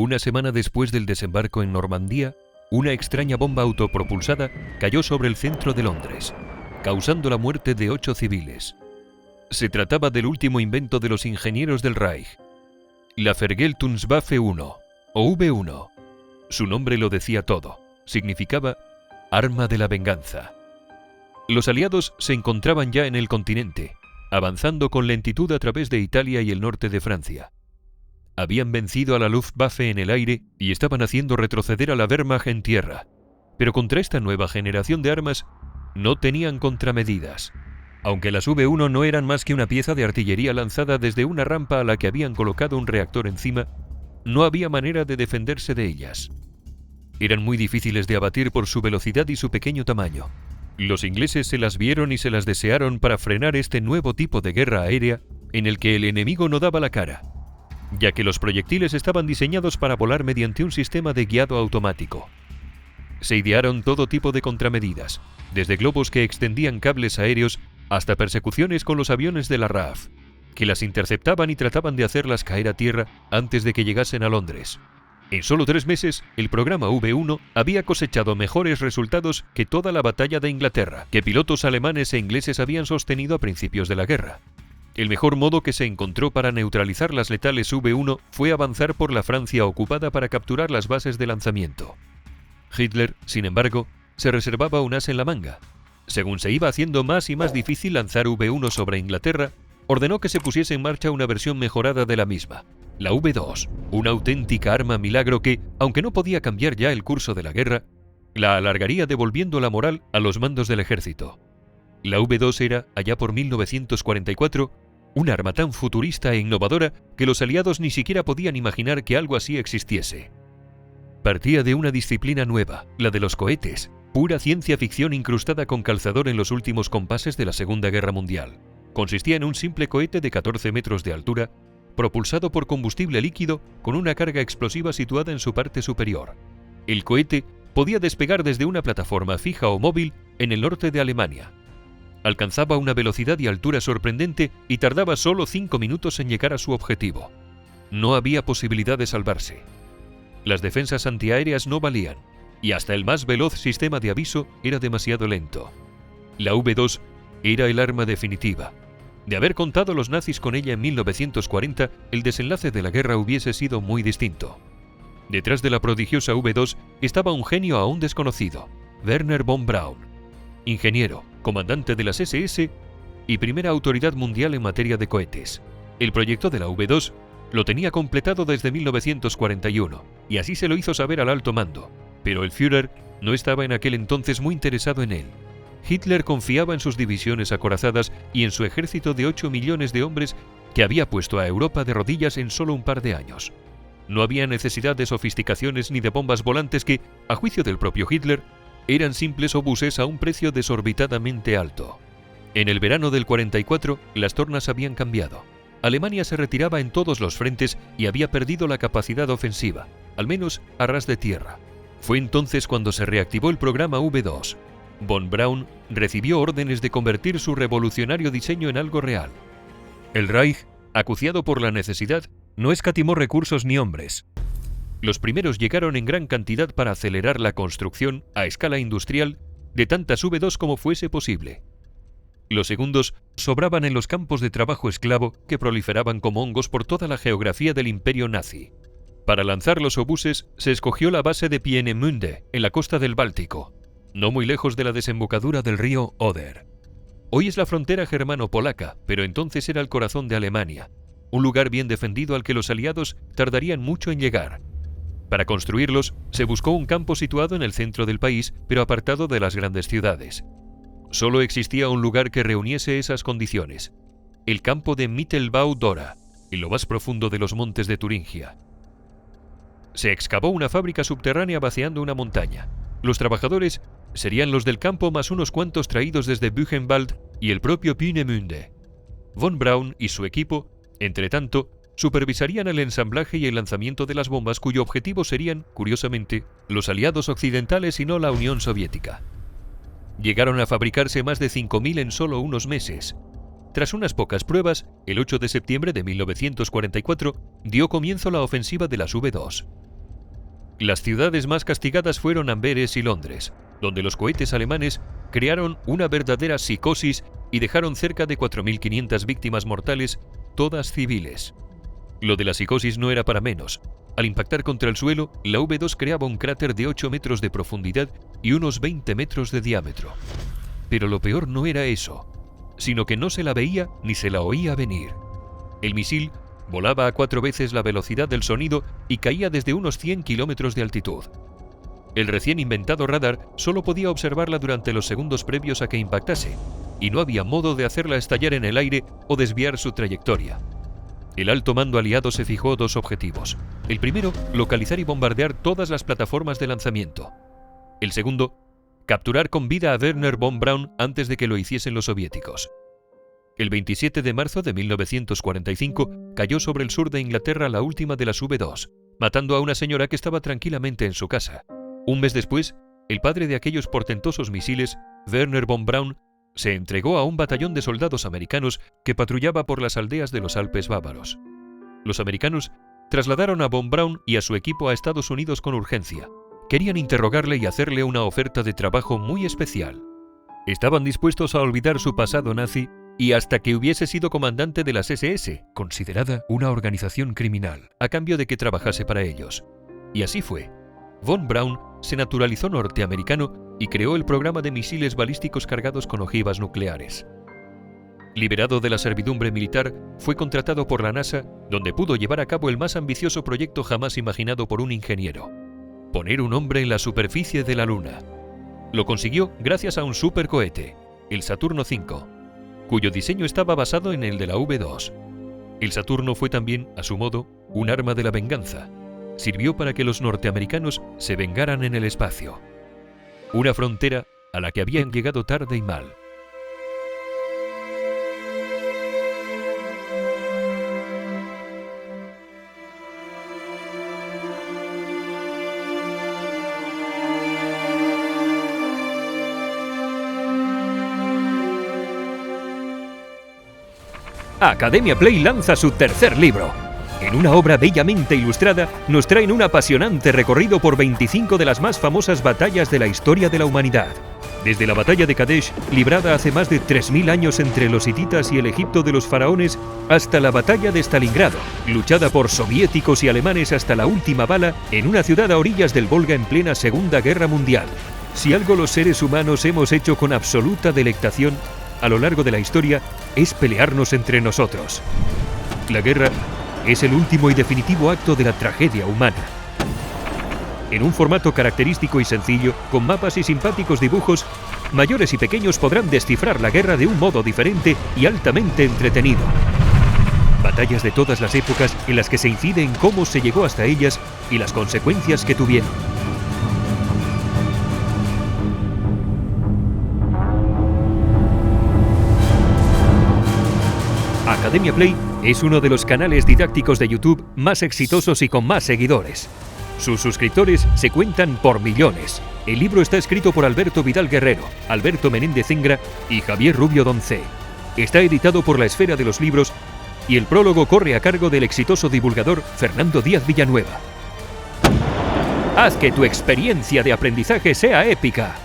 Una semana después del desembarco en Normandía, una extraña bomba autopropulsada cayó sobre el centro de Londres, causando la muerte de 8 civiles. Se trataba del último invento de los ingenieros del Reich, la Vergeltungswaffe 1, o V1. Su nombre lo decía todo, significaba arma de la venganza. Los aliados se encontraban ya en el continente, avanzando con lentitud a través de Italia y el norte de Francia. Habían vencido a la Luftwaffe en el aire y estaban haciendo retroceder a la Wehrmacht en tierra, pero contra esta nueva generación de armas no tenían contramedidas. Aunque las V1 no eran más que una pieza de artillería lanzada desde una rampa a la que habían colocado un reactor encima, no había manera de defenderse de ellas. Eran muy difíciles de abatir por su velocidad y su pequeño tamaño. Los ingleses se las vieron y se las desearon para frenar este nuevo tipo de guerra aérea en el que el enemigo no daba la cara, ya que los proyectiles estaban diseñados para volar mediante un sistema de guiado automático. Se idearon todo tipo de contramedidas, desde globos que extendían cables aéreos hasta persecuciones con los aviones de la RAF, que las interceptaban y trataban de hacerlas caer a tierra antes de que llegasen a Londres. En solo 3 meses, el programa V1 había cosechado mejores resultados que toda la batalla de Inglaterra, que pilotos alemanes e ingleses habían sostenido a principios de la guerra. El mejor modo que se encontró para neutralizar las letales V1 fue avanzar por la Francia ocupada para capturar las bases de lanzamiento. Hitler, sin embargo, se reservaba un as en la manga. Según se iba haciendo más y más difícil lanzar V1 sobre Inglaterra, ordenó que se pusiese en marcha una versión mejorada de la misma, la V2, una auténtica arma milagro que, aunque no podía cambiar ya el curso de la guerra, la alargaría devolviendo la moral a los mandos del ejército. La V2 era, allá por 1944, un arma tan futurista e innovadora que los aliados ni siquiera podían imaginar que algo así existiese. Partía de una disciplina nueva, la de los cohetes, pura ciencia ficción incrustada con calzador en los últimos compases de la Segunda Guerra Mundial. Consistía en un simple cohete de 14 metros de altura, propulsado por combustible líquido con una carga explosiva situada en su parte superior. El cohete podía despegar desde una plataforma fija o móvil en el norte de Alemania. Alcanzaba una velocidad y altura sorprendente y tardaba solo 5 minutos en llegar a su objetivo. No había posibilidad de salvarse. Las defensas antiaéreas no valían, y hasta el más veloz sistema de aviso era demasiado lento. La V2 era el arma definitiva. De haber contado los nazis con ella en 1940, el desenlace de la guerra hubiese sido muy distinto. Detrás de la prodigiosa V2 estaba un genio aún desconocido, Wernher von Braun, ingeniero, comandante de las SS y primera autoridad mundial en materia de cohetes. El proyecto de la V2 lo tenía completado desde 1941, y así se lo hizo saber al alto mando, pero el Führer no estaba en aquel entonces muy interesado en él. Hitler confiaba en sus divisiones acorazadas y en su ejército de 8 millones de hombres que había puesto a Europa de rodillas en solo un par de años. No había necesidad de sofisticaciones ni de bombas volantes que, a juicio del propio Hitler, eran simples obuses a un precio desorbitadamente alto. En el verano del 44, las tornas habían cambiado. Alemania se retiraba en todos los frentes y había perdido la capacidad ofensiva, al menos a ras de tierra. Fue entonces cuando se reactivó el programa V2. Von Braun recibió órdenes de convertir su revolucionario diseño en algo real. El Reich, acuciado por la necesidad, no escatimó recursos ni hombres. Los primeros llegaron en gran cantidad para acelerar la construcción, a escala industrial, de tantas V2 como fuese posible. Los segundos sobraban en los campos de trabajo esclavo que proliferaban como hongos por toda la geografía del imperio nazi. Para lanzar los obuses se escogió la base de Peenemünde, en la costa del Báltico, no muy lejos de la desembocadura del río Oder. Hoy es la frontera germano-polaca, pero entonces era el corazón de Alemania, un lugar bien defendido al que los aliados tardarían mucho en llegar. Para construirlos, se buscó un campo situado en el centro del país, pero apartado de las grandes ciudades. Solo existía un lugar que reuniese esas condiciones: el campo de Mittelbau-Dora, en lo más profundo de los montes de Turingia. Se excavó una fábrica subterránea vaciando una montaña. Los trabajadores serían los del campo más unos cuantos traídos desde Buchenwald y el propio Peenemünde. Von Braun y su equipo, entre tanto, supervisarían el ensamblaje y el lanzamiento de las bombas cuyo objetivo serían, curiosamente, los aliados occidentales y no la Unión Soviética. Llegaron a fabricarse más de 5.000 en solo unos meses. Tras unas pocas pruebas, el 8 de septiembre de 1944 dio comienzo la ofensiva de las V2. Las ciudades más castigadas fueron Amberes y Londres, donde los cohetes alemanes crearon una verdadera psicosis y dejaron cerca de 4.500 víctimas mortales, todas civiles. Lo de la psicosis no era para menos. Al impactar contra el suelo, la V2 creaba un cráter de 8 metros de profundidad y unos 20 metros de diámetro. Pero lo peor no era eso, sino que no se la veía ni se la oía venir. El misil volaba a 4 veces la velocidad del sonido y caía desde unos 100 kilómetros de altitud. El recién inventado radar solo podía observarla durante los segundos previos a que impactase, y no había modo de hacerla estallar en el aire o desviar su trayectoria. El alto mando aliado se fijó 2 objetivos. El primero, localizar y bombardear todas las plataformas de lanzamiento. El segundo, capturar con vida a Wernher von Braun antes de que lo hiciesen los soviéticos. El 27 de marzo de 1945 cayó sobre el sur de Inglaterra la última de las V2, matando a una señora que estaba tranquilamente en su casa. Un mes después, el padre de aquellos portentosos misiles, Wernher von Braun, se entregó a un batallón de soldados americanos que patrullaba por las aldeas de los Alpes bávaros. Los americanos trasladaron a von Braun y a su equipo a Estados Unidos con urgencia. Querían interrogarle y hacerle una oferta de trabajo muy especial. Estaban dispuestos a olvidar su pasado nazi y hasta que hubiese sido comandante de las SS, considerada una organización criminal, a cambio de que trabajase para ellos. Y así fue. Von Braun se naturalizó norteamericano y creó el programa de misiles balísticos cargados con ojivas nucleares. Liberado de la servidumbre militar, fue contratado por la NASA, donde pudo llevar a cabo el más ambicioso proyecto jamás imaginado por un ingeniero: poner un hombre en la superficie de la Luna. Lo consiguió gracias a un supercohete, el Saturno V, cuyo diseño estaba basado en el de la V2. El Saturno fue también, a su modo, un arma de la venganza. Sirvió para que los norteamericanos se vengaran en el espacio. Una frontera a la que habían llegado tarde y mal. Academia Play lanza su tercer libro. En una obra bellamente ilustrada, nos traen un apasionante recorrido por 25 de las más famosas batallas de la historia de la humanidad. Desde la batalla de Kadesh, librada hace más de 3000 años entre los hititas y el Egipto de los faraones, hasta la batalla de Stalingrado, luchada por soviéticos y alemanes hasta la última bala en una ciudad a orillas del Volga en plena Segunda Guerra Mundial. Si algo los seres humanos hemos hecho con absoluta delectación a lo largo de la historia, es pelearnos entre nosotros. La guerra es el último y definitivo acto de la tragedia humana. En un formato característico y sencillo, con mapas y simpáticos dibujos, mayores y pequeños podrán descifrar la guerra de un modo diferente y altamente entretenido. Batallas de todas las épocas en las que se incide en cómo se llegó hasta ellas y las consecuencias que tuvieron. Academia Play es uno de los canales didácticos de YouTube más exitosos y con más seguidores. Sus suscriptores se cuentan por millones. El libro está escrito por Alberto Vidal Guerrero, Alberto Menéndez Ingra y Javier Rubio Doncé. Está editado por La Esfera de los Libros y el prólogo corre a cargo del exitoso divulgador Fernando Díaz Villanueva. Haz que tu experiencia de aprendizaje sea épica.